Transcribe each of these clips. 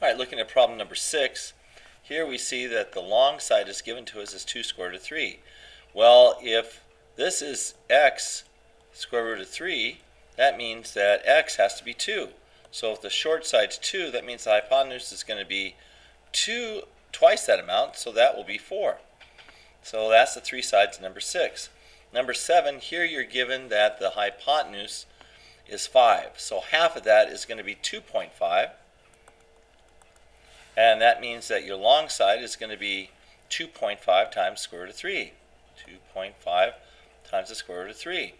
All right, looking at problem number 6, here we see that the long side is given to us as 2 square root of 3. Well, if this is x square root of 3, that means that x has to be 2. So if the short side's 2, that means the hypotenuse is going to be twice that amount, so that will be 4. So that's the 3 sides of number 6. Number 7, here you're given that the hypotenuse is 5. So half of that is going to be 2.5. And that means that your long side is going to be 2.5 times square root of 3. 2.5 times the square root of 3.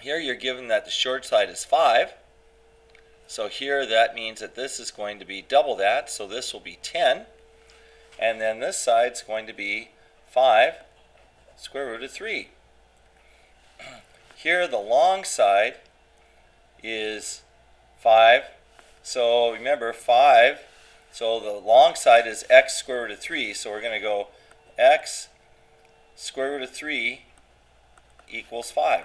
Here you're given that the short side is 5. So here that means that this is going to be double that. So this will be 10. And then this side's going to be 5 square root of 3. Here the long side is 5. So remember 5, so the long side is x square root of 3, so we're going to go x square root of 3 equals 5.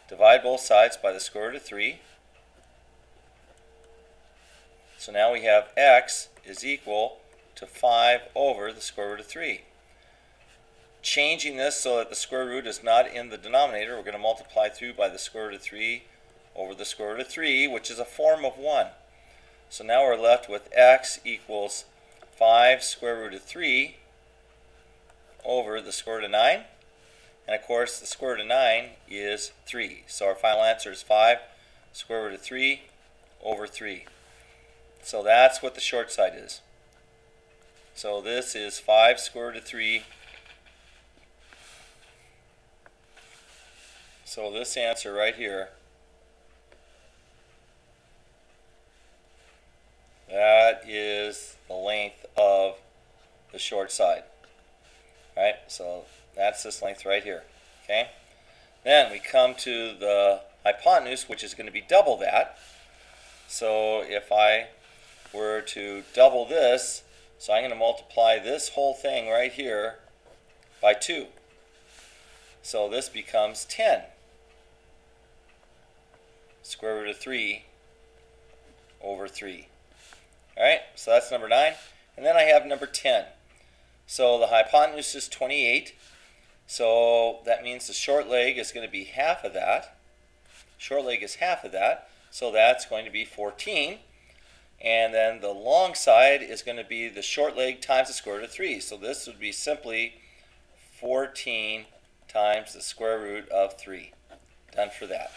Divide both sides by the square root of 3. So now we have x is equal to 5 over the square root of 3. Changing this so that the square root is not in the denominator, we're going to multiply through by the square root of 3 over the square root of 3, which is a form of 1. So now we're left with x equals 5 square root of 3 over the square root of 9. And of course the square root of 9 is 3. So our final answer is 5 square root of 3 over 3. So that's what the short side is. So this is 5 square root of 3. So this answer right here, that is the length of the short side. Right? So that's this length right here. Okay? Then we come to the hypotenuse, which is going to be double that. So if I were to double this, so I'm going to multiply this whole thing right here by 2. So this becomes 10 square root of 3 over 3. Alright, so that's number 9. And then I have number 10. So the hypotenuse is 28. So that means the short leg is going to be half of that. Short leg is half of that. So that's going to be 14. And then the long side is going to be the short leg times the square root of 3. So this would be simply 14 times the square root of 3. Done for that.